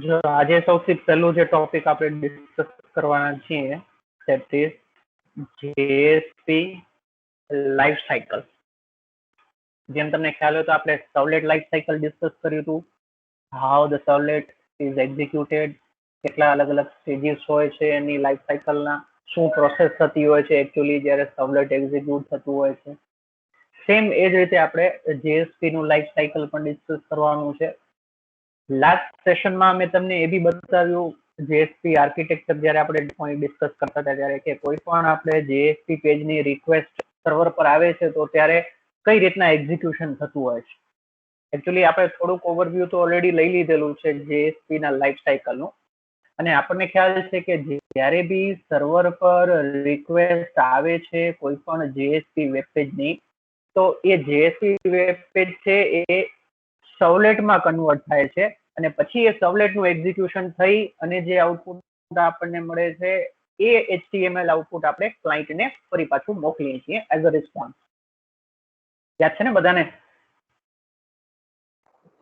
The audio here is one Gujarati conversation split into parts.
જો આજે સૌથી પહેલું જે ટોપિક આપણે ડિસ્કસ કરવાના છીએ that is JSP life cycle. જેમ તમને ખ્યાલ હોય તો આપણે સર્વલેટ લાઈફ સાયકલ ડિસ્કસ કર્યું હતું. હાઉ ધ સર્વલેટ ઇઝ એક્ઝિક્યુટેડ, કેટલા અલગ અલગ સ્ટેજીસ હોય છે એની લાઈફ સાયકલના, શું પ્રોસેસ થતી હોય છે એકચ્યુઅલી જ્યારે સર્વલેટ એક્ઝિક્યુટ થતું હોય છે. સેમ એ જ રીતે આપણે JSP નું લાઈફ સાયકલ પણ ડિસ્કસ કરવાનું છે. લાસ્ટ સેશનમાં મેં તમને એ બી બતાવ્યું JSP આર્કિટેક્ચર જ્યારે આપણે પોઈન્ટ ડિસ્કસ કરતા હતા ત્યારે કે કોઈ પણ આપણે JSP પેજની રિક્વેસ્ટ સર્વર પર આવે છે તો ત્યારે કઈ રીતના એક્ઝિક્યુશન થતું હોય છે. એકચ્યુઅલી આપણે થોડુંક ઓવરવ્યુ તો ઓલરેડી લઈ લીધેલું છે JSP ના લાઈફ સાયકલનું, અને આપણને ખ્યાલ છે કે જ્યારે બી સર્વર પર રિક્વેસ્ટ આવે છે કોઈ પણ JSP વેબ પેજની, તો એ JSP વેબ પેજ છે એ સર્વલેટમાં કન્વર્ટ થાય છે અને પછી એ સર્વલેટનું એક્ઝિક્યુશન થઈ અને જે આઉટપુટ આપણને મળે છે એ HTML આઉટપુટ આપણે ક્લાયન્ટને ફરી પાછું મોકલીએ છીએ એઝ અ રિસ્પોન્સ. યાદ છે ને બધાને?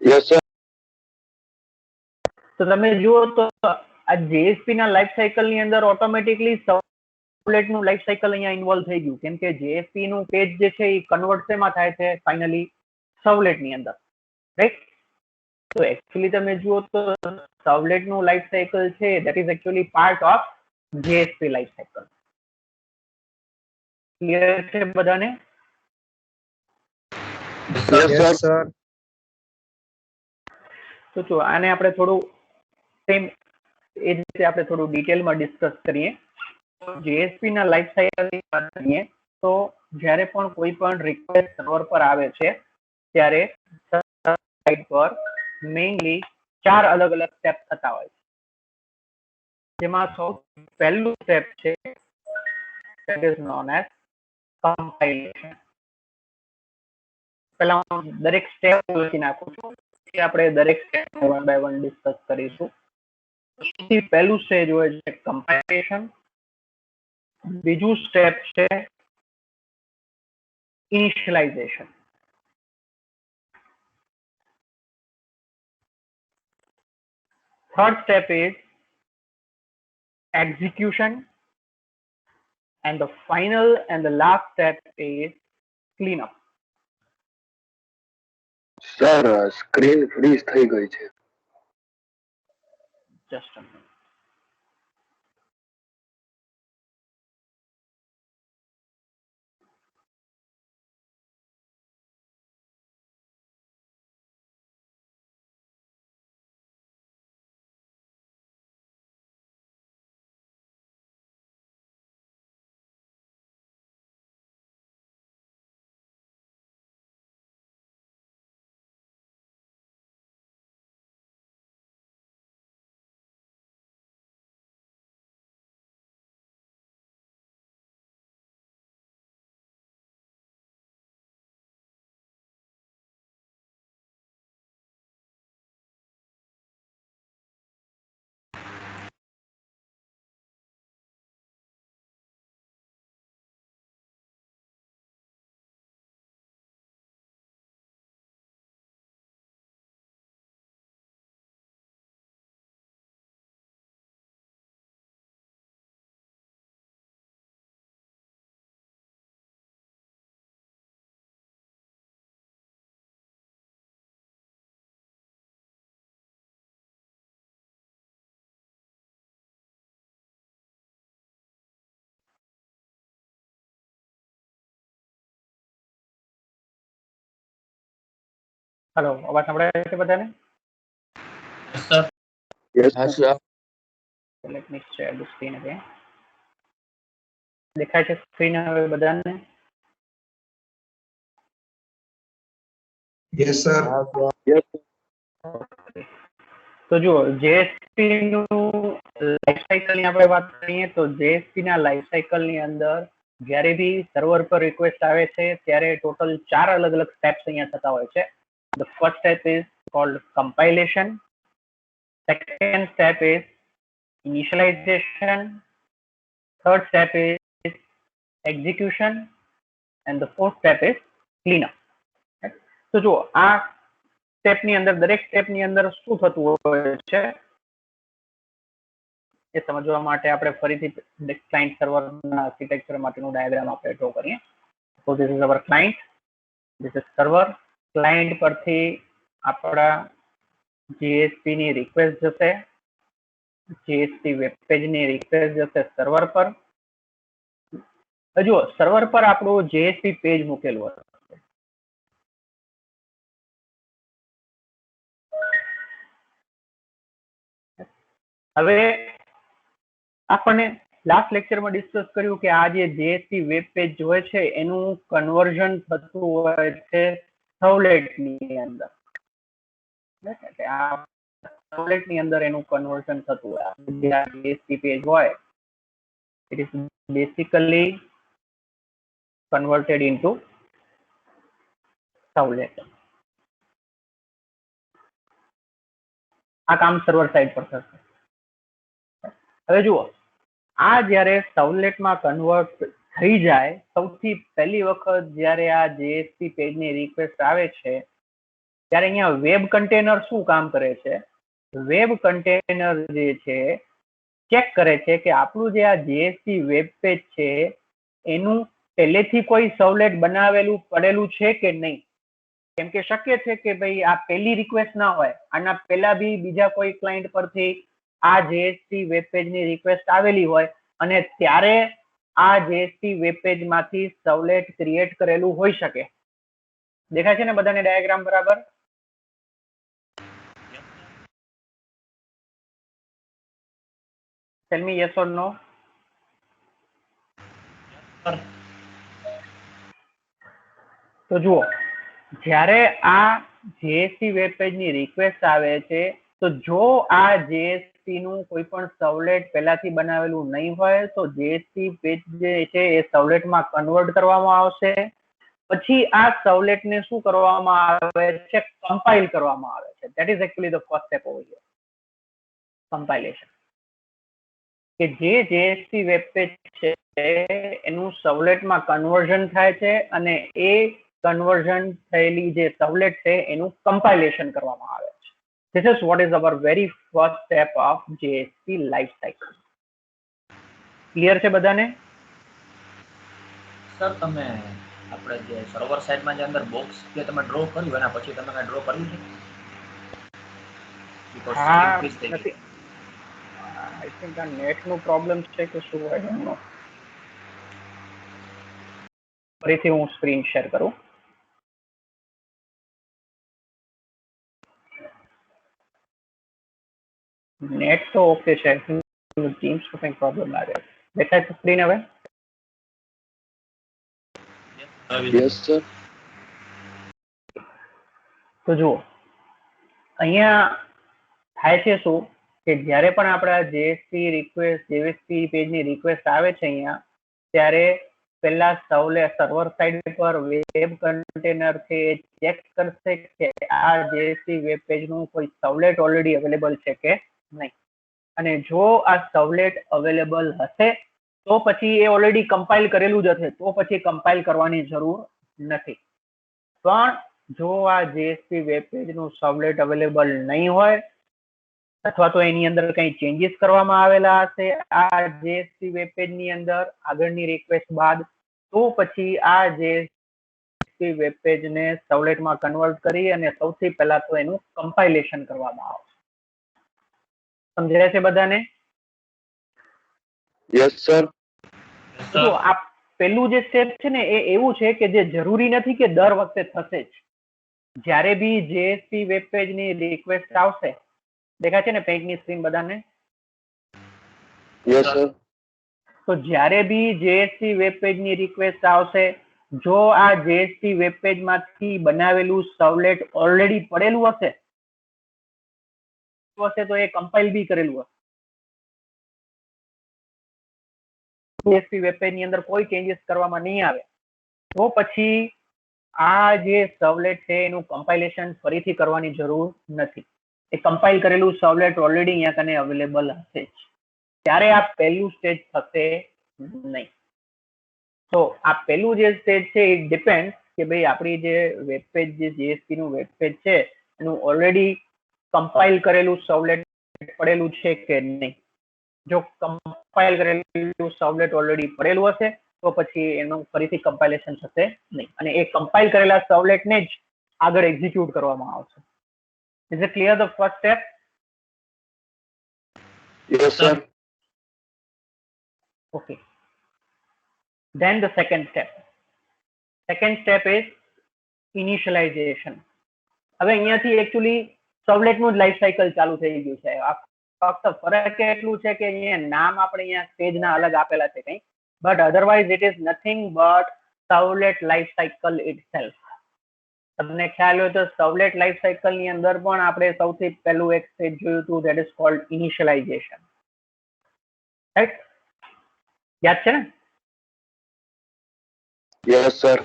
Yes sir. તો તમે જુઓ તો આ JSP ના લાઈફ સાયકલ ની અંદર ઓટોમેટિકલી સર્વલેટ નું લાઈફ સાયકલ અહીંયા ઇન્વોલ્વ થઈ ગયું, કેમ કે JSP નું પેજ જે છે એ કન્વર્ટ શેમાં થાય છે ફાઇનલી સર્વલેટ ની અંદર, રાઈટ? તો એકચ્યુઅલી તમે જુઓ તો સર્વલેટ નું લાઈફ સાયકલ છે that is actually part of JSP life cycle. Clear છે બધાને? Yes sir. તો જો આને આપણે થોડું સેમ એ જ રીતે આપણે થોડું ડિટેલમાં ડિસ્કસ કરીએ. JSP ના લાઈફ સાયકલ ની વાત કરીએ તો જ્યારે પણ કોઈ પણ રિક્વેસ્ટ સર્વર પર આવે છે ત્યારે સાઇટ પર મેઇનલી 4 અલગ અલગ સ્ટેપ થતા હોય છે. જેમાં સૌથી પહેલું સ્ટેપ છે that is known as compilation. પહેલા હું દરેક સ્ટેપ લખી નાખું છું, પછી આપણે દરેક step one by one discuss કરીશું. સૌથી પહેલું સ્ટેજ હોય છે કમ્પાઇલેશન, બીજું સ્ટેપ છે initialization, third step is execution, and the final and the last step is cleanup. Sir screen freeze થઈ ગઈ છે. Just a minute. હેલો, અવાજ સંભળાય છે બધાને? Yes sir. Let me share the screen again. દેખાય છે સ્ક્રીન હવે બધાને? Yes sir. યસ. તો જુઓ JSP નું લાઈફ સાયકલ ની આપણે વાત કરીએ તો JSP ના લાઈફ સાયકલ ની અંદર જ્યારે બી સર્વર પર રિક્વેસ્ટ આવે છે ત્યારે ટોટલ 4 અલગ અલગ સ્ટેપ્સ અહીંયા થતા હોય છે. The first step is called compilation. Second step is initialization. Third step is execution. And the fourth step is cleanup. તો જુઓ આ સ્ટેપની અંદર દરેક સ્ટેપની અંદર શું થતું હોય છે એ સમજવા માટે આપણે ફરીથી ક્લાયન્ટ સર્વરના આર્કિટેક્ચર માટેનું ડાયાગ્રામ આપણે ડ્રો કરીએ. So this is our client, this is server. Client પરથી આપણા જીએસપી ની રિક્વેસ્ટ જશે, જીએસપી વેબ પેજ ની રિક્વેસ્ટ જશે સર્વર પર. જુઓ સર્વર પર આપણું જેએસપી પેજ મૂકેલું હતું. હવે આપણને લાસ્ટ લેક્ચરમાં ડિસ્કસ કર્યું કે આ જે જેએસપી વેબ પેજ હોય છે એનું કન્વર્ઝન થતું હોય છે સર્વલેટની અંદર. આ સર્વલેટની અંદર એનું કન્વર્ઝન થતું હોય. જે આ જેએસપી પેજ હોય it is basically converted into servlet. આ કામ સર્વર સાઇડ પર થશે. હવે જુઓ આ જ્યારે સર્વલેટમાં કન્વર્ટ થઈ જાય સૌથી પહેલી વખત જ્યારે આ જેએસપી પેજની રિક્વેસ્ટ આવે છે ત્યારે અહીંયા વેબ કન્ટેનર શું કામ કરે છે? વેબ કન્ટેનર જે છે ચેક કરે છે કે આપણું જે આ જેએસપી વેબ પેજ છે એનું પહેલેથી કોઈ સર્વલેટ બનાવેલું પડેલું છે કે નહીં. કેમ કે શક્ય છે કે ભાઈ આ પહેલી રિક્વેસ્ટ ના હોય, આના પહેલા બી બીજા કોઈ ક્લાયન્ટ પરથી આ જેએસપી વેબ પેજની રિક્વેસ્ટ આવેલી હોય અને ત્યારે આ જેએસપી વેબ પેજમાંથી સર્વલેટ ક્રિએટ કરેલું હોઈ શકે. દેખાય છે ને બધાને ડાયાગ્રામ બરાબર? Tell me yes or no. તો જુઓ જ્યારે આ જેએસપી વેબ પેજની રિક્વેસ્ટ આવે છે તો જો આ જેએસપી નું કોઈ પણ સર્વલેટ પહેલાથી બનાવેલું નહીં હોય તો જેએસપી પેજ જે છે એ સર્વલેટમાં કન્વર્ટ કરવામાં આવશે. પછી આ સર્વલેટને શું કરવામાં આવે છે? કમ્પાઇલ કરવામાં આવે છે. That is actually the first step over here, compilation. કે જે જેએસપી વેબ પેજ છે એનું સર્વલેટમાં કન્વર્ઝન થાય છે અને એ કન્વર્ઝન થયેલી જે સર્વલેટ છે એનું કમ્પાઇલેશન કરવામાં આવે છે. This is what is our very first step of JSP life cycle. Clear છે બધાને? સર તમે આપણે જે સર્વર સાઇડમાં જે અંદર બોક્સ જે તમે ડ્રો કર્યું એના પછી તમે કઈ ડ્રો કર્યું છે? હા નથી. આઈ થિંક આ નેટ નો પ્રોબ્લેમ છે કે શું? I don't know. ફરીથી હું સ્ક્રીન શેર કરું. નેટ તો ઓકે છે, ટીમ્સ નો કંઈ પ્રોબ્લેમ લાગે. દેખાય છે સ્ક્રીન હવે? Yes sir. તો જુઓ અહીંયા થાય છે શું કે જ્યારે પણ આપણા જેએસપી રિક્વેસ્ટ જેએસપી પેજની રિક્વેસ્ટ આવે છે અહીંયા ત્યારે પહેલા સર્વર સાઇડ પર વેબ કન્ટેનર છે એ ચેક કરશે કે આ જેએસપી વેબ પેજનું કોઈ સર્વલેટ ઓલરેડી અવેલેબલ છે કે નહીં. અને જો આ સર્વલેટ અવેલેબલ હશે તો પછી એ ઓલરેડી કમ્પાઇલ કરેલું જ હશે, તો પછી કમ્પાઇલ કરવાની જરૂર નથી. પણ જો આ જેએસપી વેબ પેજનું સર્વલેટ અવેલેબલ નહીં હોય અથવા તો એની અંદર કંઈ ચેન્જીસ કરવામાં આવેલા હશે આ જેએસપી વેબ પેજની અંદર આગળની રિક્વેસ્ટ બાદ, તો પછી આ જેએસપી વેબ પેજને સર્વલેટમાં કન્વર્ટ કરી અને સૌથી પહેલા તો એનું કમ્પાઇલેશન કરવામાં આવશે. સમજાય છે બધાને? Yes sir. તો આ પહેલું જે સ્ટેપ છે ને એ એવું છે કે જે જરૂરી નથી કે દર વખતે થશે જ. જ્યારે બી જેએસપી વેબ પેજની રિક્વેસ્ટ આવશે, દેખાય છે ને પેજની સ્ક્રીન બધાને? Yes sir. તો જ્યારે બી જેએસપી વેબ પેજની રિક્વેસ્ટ આવશે, જો આ જેએસપી વેબ પેજમાંથી બનાવેલું સર્વલેટ ઓલરેડી પડેલું હશે તો એ કમ્પાઇલ બી કરેલું હશે. જેએસપી વેબ પેજની અંદર કોઈ ચેન્જીસ કરવામાં નહીં આવે તો પછી આ જે સર્વલેટ છે એનું કમ્પાઇલેશન ફરીથી કરવાની જરૂર નથી. એ કમ્પાઇલ કરેલું સર્વલેટ ઓલરેડી અહીંયા કને અવેલેબલ હશે જ. ત્યારે આ પહેલું સ્ટેજ થશે નહીં. તો આ પહેલું જે સ્ટેજ છે એ ડિપેન્ડ કે ભાઈ આપણી જે વેબ પેજ જે જેએસપી નું વેબ પેજ છે એનું ઓલરેડી કમ્પાઇલ કરેલું સર્વલેટ પડેલું છે કે નહીં. જો કમ્પાઇલ કરેલું સર્વલેટ ઓલરેડી પડેલું હશે તો પછી એનું ફરીથી કમ્પાઇલેશન થશે નહીં અને એ કમ્પાઇલ કરેલા સર્વલેટને જ આગળ એક્ઝિક્યુટ કરવામાં આવશે. Is it clear the first step? Yes, sir. Okay. Then the second step. Second step is initialization. હવે અહીંયાથી એકચ્યુઅલી સર્વલેટનું જ લાઈફ સાયકલ ચાલુ થઈ ગયું છે. ફક્ત ફરક એટલું છે કે અહીંયા નામ આપણે અહીંયા સ્ટેજના અલગ આપેલા છે કંઈ, but otherwise it is nothing but servlet life cycle itself. તમને ખ્યાલ હોય તો સર્વલેટ લાઈફ સાયકલ ની અંદર પણ આપણે સૌથી પહેલું એક સ્ટેજ જોયું હતું, that is called initialization. Right? યાદ છે ને? Yes, sir.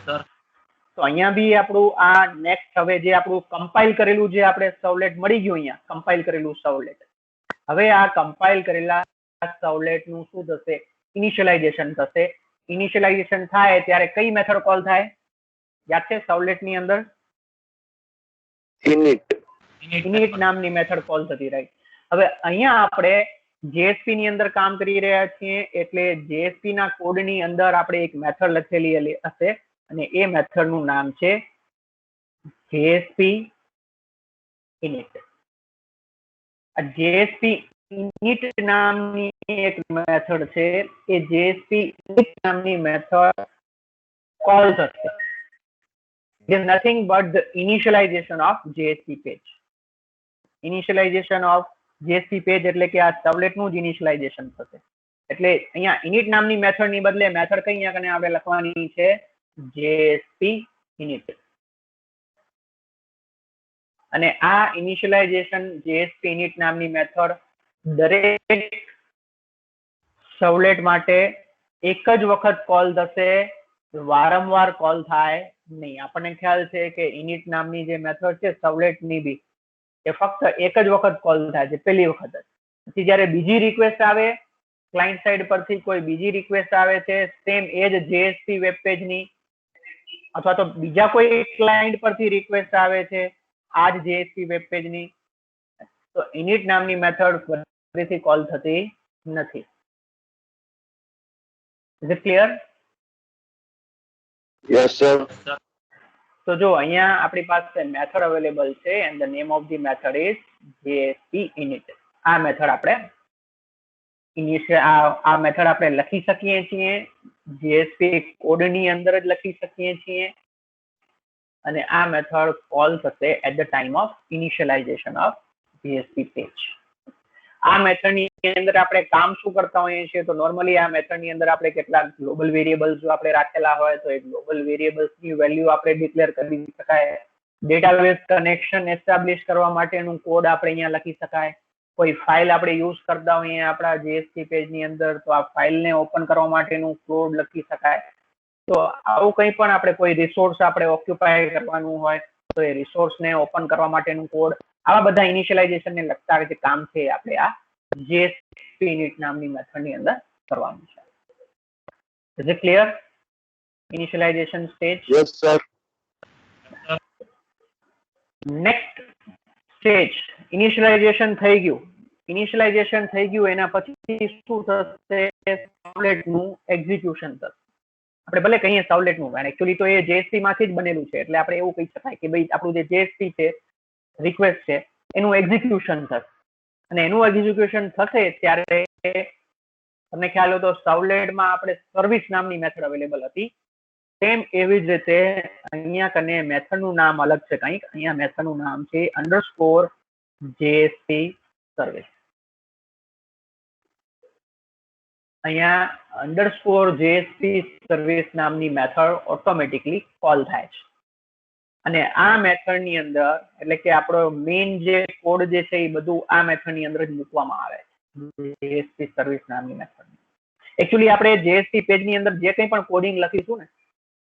તો અહીંયા બી આપણું આ નેક્સ્ટ હવે જે આપણું કમ્પાઇલ કરેલું જે આપણે સર્વલેટ મળી ગયું, અહીંયા કમ્પાઇલ કરેલું સર્વલેટ, હવે આ કમ્પાઇલ કરેલા સર્વલેટ નું શું થશે? ઇનિશિયલાઇઝેશન થશે. ઇનિશિયલાઇઝેશન થાય ત્યારે કઈ મેથડ કોલ થાય? યાદ છે? સર્વલેટ ની અંદર init નામની મેથડ કોલ થતી. રાઈટ? હવે અહીંયા આપણે JSP ની અંદર કામ કરી રહ્યા છીએ એટલે JSP ના કોડ ની અંદર આપણે એક મેથડ લખેલી હશે અને એ મેથડ નું નામ છે JSP init. આ JSP init નામની એક મેથડ છે, એ JSP init નામની મેથડ કોલ થશે. It is nothing but the initialization of JSP page. Initialization of JSP page એટલે કે આ સર્વલેટ નું જ ઇનિશિયલાઇઝેશન થશે. એટલે અહીંયા init નામની મેથડ ની બદલે મેથડ કઈ અહીંયા કને આપણે લખવાની છે JSP init. અને આ ઇનિશિયલાઇઝેશન JSP init નામની મેથડ દરેક સર્વલેટ માટે એક જ વખત કોલ થશે, વારંવાર કોલ થાય નહીં. આપણને ખ્યાલ છે કે init નામની જે મેથડ છે સર્વલેટ ની બી, એ ફક્ત એક જ વખત કોલ થાય છે, પહેલી વખત જ. પછી જ્યારે બીજી રિક્વેસ્ટ આવે ક્લાયન્ટ સાઈડ પરથી, કોઈ બીજી રિક્વેસ્ટ આવે છે સેમ એજ JSP વેબ પેજ ની, અથવા તો બીજા કોઈ ક્લાયન્ટ પરથી રિક્વેસ્ટ આવે છે આ જ JSP વેબ પેજ ની, તો init નામની મેથડ ફરીથી કોલ થતી નથી. Is it clear? Yes, sir. તો જો અહીંયા આપણી પાસે મેથડ અવેલેબલ છે and the name of the method is JSP init. આ મેથડ આપણે આ મેથડ આપણે લખી શકીએ છીએ, JSP કોડ ની અંદર જ લખી શકીએ છીએ અને આ મેથડ કોલ થશે at the time of initialization of JSP page. આ મેથડ ની અંદર આપણે કામ શું કરતા હોઈએ છીએ? તો નોર્મલી આ મેથડ ની અંદર આપણે કેટલાક ગ્લોબલ વેરિયેબલ્સ જો આપણે રાખેલા હોય તો એ ગ્લોબલ વેરિયેબલ્સ ની વેલ્યુ આપણે ડિક્લેર કરી શકાય. ડેટાબેઝ કનેક્શન એસ્ટાબ્લિશ કરવા માટેનું કોડ આપણે અહીંયા લખી શકાય. કોઈ ફાઇલ આપણે યુઝ કરતા હોઈએ આપણા JSP પેજ ની અંદર તો આ ફાઇલને ઓપન કરવા માટેનું કોડ લખી શકાય. તો આવું કંઈ પણ આપણે કોઈ રિસોર્સ આપણે ઓક્યુપાય કરવાનું હોય તો એ રિસોર્સને ઓપન કરવા માટેનું કોડ, આવા બધા ઇનિશિયલાઇઝેશન ને લગતા જે કામ છે આપણે આ JSP init નામની મેથડ ની અંદર કરવાનું છે. Is it clear? Initialization stage. Yes, sir. Next stage initialization થઈ ગયું. ઇનિશિયલાઇઝેશન થઈ ગયું એના પછી શું થશે? સર્વલેટ નું એક્ઝિક્યુશન થશે. આપણે ભલે કહીએ સર્વલેટ નું, એકચ્યુઅલી તો એ JSP માંથી જ બનેલું છે એટલે આપણે એવું કહી શકાય કે ભાઈ આપણું જે JSP છે રિક્વેસ્ટ છે એનું એક્ઝિક્યુશન થશે. અને એનું એક્ઝિક્યુશન થશે ત્યારે તમને ખ્યાલ હોય તો સર્વલેટમાં આપણે સર્વિસ નામની મેથડ અવેલેબલ હતી. સેમ એવી જ રીતે અહીંયા કને મેથડ નું નામ અલગ છે કંઈક. અહીંયા મેથડ નું નામ છે _JSP સર્વિસ. અહીંયા _JSP સર્વિસ નામની મેથડ ઓટોમેટિકલી કોલ થાય છે અને આ મેથડ ની અંદર એટલે કે આપણો મેઇન જે કોડ જે છે એ બધું આ મેથડ ની અંદર જ મૂકવામાં આવે છે JSP સર્વિસ નામની મેથડ. એકચ્યુઅલી આપણે JSP પેજ ની અંદર જે કંઈ પણ કોડિંગ લખીશું ને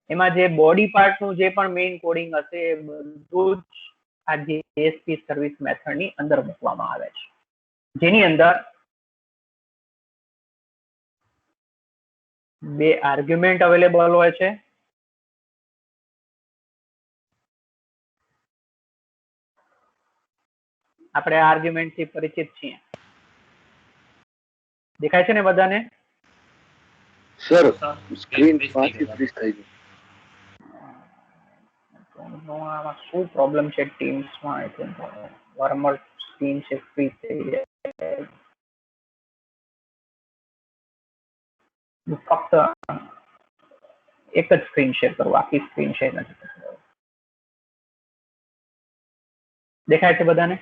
એમાં જે બોડી પાર્ટ નું જે પણ મેઇન કોડિંગ હશે એ બધું જ આ JSP સર્વિસ મેથડ ની અંદર મૂકવામાં આવે છે, જેની અંદર બે આર્ગ્યુમેન્ટ અવેલેબલ હોય છે. આપણે આર્ગ્યુમેન્ટ થી પરિચિત છીએ. દેખાય છે ને બધાને? સર સર સ્ક્રીન freeze થઈ પાછી ગઈ. ફ્રીઝ થઈ ગઈ. આમાં શું પ્રોબ્લેમ છે ટીમ્સ માં? આઈ થિંક વારંવાર સ્ક્રીન છે ફ્રીઝ થઈ જાય. ફક્ત એક જ સ્ક્રીન શેર કરું, આખી સ્ક્રીન શેર નથી કરતો. દેખાય છે બધાને?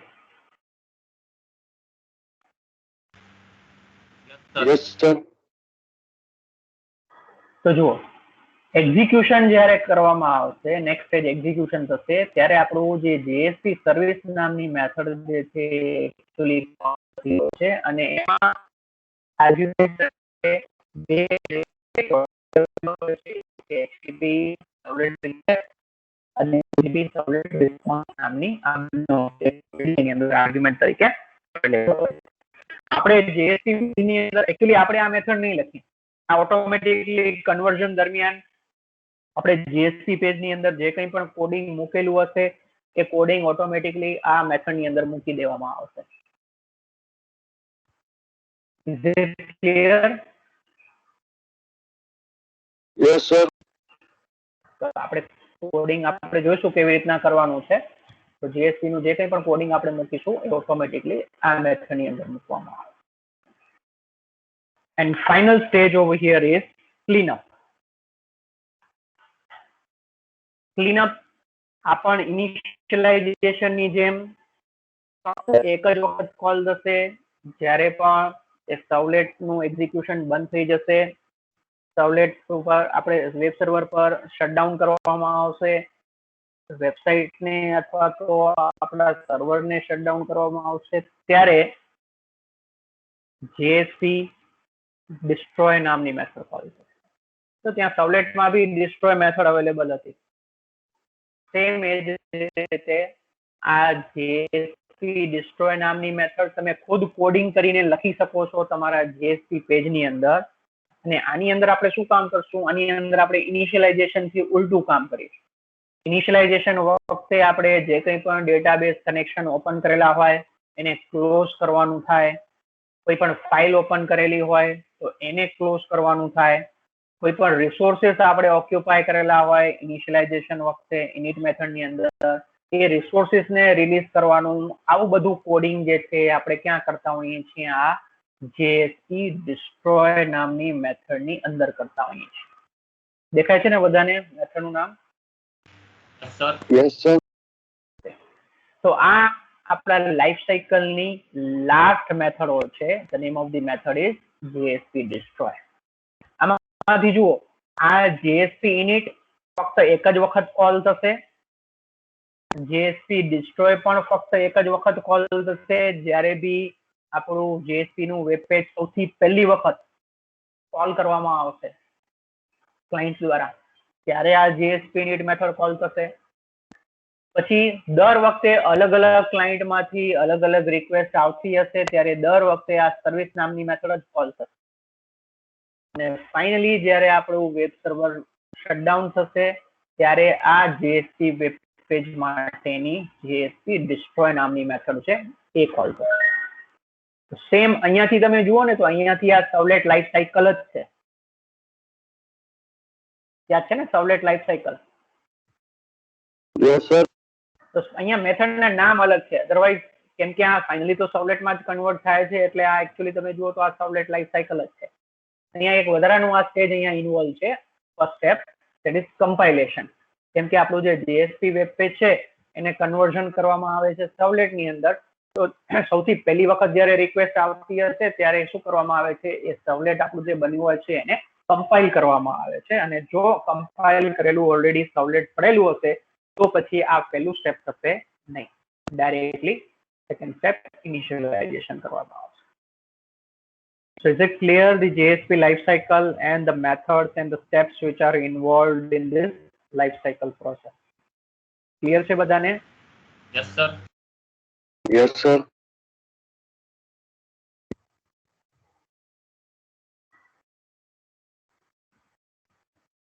Yes sir. તો જુઓ, એક્ઝિક્યુશન જ્યારે કરવામાં આવશે, નેક્સ્ટ સ્ટેજ એક્ઝિક્યુશન થશે, ત્યારે આપણું જે જેએસપી સર્વિસ નામની મેથડ જે છે એકચ્યુઅલી છે અને એમાં આર્ગ્યુમેન્ટ બે HTTP સર્વલેટ અને HTTP સર્વલેટ રિસ્પોન્સ નામની ની અંદર આર્ગ્યુમેન્ટ તરીકે આપણે જેએસપી ની અંદર એકચ્યુઅલી આપણે આ મેથડ નહીં લખી. આ ઓટોમેટિકલી કન્વર્ઝન દરમિયાન આપણે જેએસપી પેજ ની અંદર જે કંઈ પણ કોડિંગ મૂકેલું હશે એ કોડિંગ ઓટોમેટિકલી આ મેથડ ની અંદર મૂકી દેવામાં આવશે. Is it clear? Yes sir. આપણે કોડિંગ આપણે જોઈશું કેવી રીતના કરવાનું છે. તો જેએસપી નું જે કંઈ પણ કોડિંગ આપણે મૂકીશું એ ઓટોમેટિકલી આ મેથડ ની અંદર મૂકવામાં આવે. And final stage over here is cleanup. Cleanup આપણ ઇનિશિયલાઇઝેશન ની જેમ એક જ વખત કોલ થશે જ્યારે પણ એ સર્વલેટ નું એક્ઝિક્યુશન બંધ થઈ જશે. સર્વલેટ ઉપર આપણે વેબ સર્વર પર શટડાઉન કરવામાં આવશે. વેબસાઇટ ને અથવા તો આપણા સર્વર ને શટડાઉન કરવામાં આવશે ત્યારે જેએસપી ડિસ્ટ્રોય નામની મેથડ કોલ થશે. તો ત્યાં સર્વલેટમાં બી ડિસ્ટ્રોય મેથડ અવેલેબલ હતી. સેમ એ જ રીતે આ જેએસપી ડિસ્ટ્રોય નામની મેથડ તમે ખુદ કોડિંગ કરીને લખી શકો છો તમારા જેએસપી પેજની અંદર. અને આની અંદર આપણે શું કામ કરશું? આની અંદર આપણે ઇનિશિયલાઇઝેશન થી ઉલટું કામ કરીશું. ઇનિશિયલાઇઝેશન વખતે આપણે જે કંઈ પણ ડેટાબેઝ કનેક્શન ઓપન કરેલા હોય એને ક્લોઝ કરવાનું થાય. કોઈ પણ ફાઇલ ઓપન કરેલી હોય તો એને ક્લોઝ કરવાનું થાય. કોઈ પણ રિસોર્સિસ આપણે ઓક્યુપાય કરેલા હોય ઇનિશિયલાઇઝેશન વખતે ઇનિટ મેથડ ની અંદર એ રિસોર્સિસ ને રિલીઝ કરવાનું, આવું બધું કોડિંગ જે છે આપણે ક્યાં કરતા હોઈએ છીએ? આ જેએસપી ડિસ્ટ્રોય નામની મેથડ ની અંદર કરતા હોઈએ છીએ. દેખાય છે ને બધાને મેથડ નું નામ? Sir yes sir. તો આ આપણા લાઈફ સાયકલ ની લાસ્ટ મેથડો છે. The name of the method is JSP destroy. આમાંથી જુઓ, આ જેએસપી ઇનિટ ફક્ત એક જ વખત કોલ થશે. જેએસપી ડિસ્ટ્રોય પણ ફક્ત એક જ વખત કોલ થશે જ્યારે બી આપણું જેએસપી નું વેબ પેજ સૌથી પહેલી વખત કોલ કરવામાં આવશે ક્લાયન્ટ દ્વારા, ત્યારે આ જેએસપી ઇનિટ મેથડ કોલ થશે. પછી દર વખતે અલગ અલગ ક્લાયન્ટ માંથી અલગ અલગ રિક્વેસ્ટ આવતી હશે ત્યારે દર વખતે આ સર્વિસ નામની મેથડ જ કોલ થશે. અને ફાઇનલી જ્યારે આપણું વેબ સર્વર શટડાઉન થશે ત્યારે આ જેએસપી વેબ પેજ માટેની જેએસપી ડિસ્ટ્રોય નામની મેથડ છે એ કોલ થશે. સેમ અહીંયાથી તમે જુઓ ને તો અહીંયાથી આ સર્વલેટ લાઈફ સાયકલ જ છે. યાદ છે ને સર્વલેટ લાઈફ સાયકલ? Yes sir. તો અહીંયા મેથડ ના નામ અલગ છે. અધરવાઇઝ કેમ કે આ ફાઇનલી તો સર્વલેટમાં જ કન્વર્ટ થાય છે એટલે આ એકચ્યુઅલી તમે જુઓ તો આ સર્વલેટ લાઈફ સાયકલ જ છે. અહીંયા એક વધારાનું આ સ્ટેજ અહીંયા ઇન્વોલ્વ છે. First step that is compilation. કેમ કે આપણું જે જેએસપી વેબ પેજ છે એને કન્વર્ઝન કરવામાં આવે છે સર્વલેટ ની અંદર. તો સૌથી પહેલી વખત જ્યારે રિક્વેસ્ટ આવતી હશે ત્યારે શું કરવામાં આવે છે? એ સર્વલેટ આપણું જે બન્યું હોય છે એને કમ્પાઇલ કરવામાં આવે છે. અને જો કમ્પાઇલ કરેલું ઓલરેડી સર્વલેટ પડેલું હશે તો પછી આ પહેલું સ્ટેપ થશે નહીં. ડાયરેક્ટલી સેકન્ડ સ્ટેપ ઇનિશિયલાઇઝેશન કરવામાં આવશે. So is it clear the JSP lifecycle and the methods and the steps which are involved in this lifecycle process? Clear છે બધાને? Yes sir. Yes sir.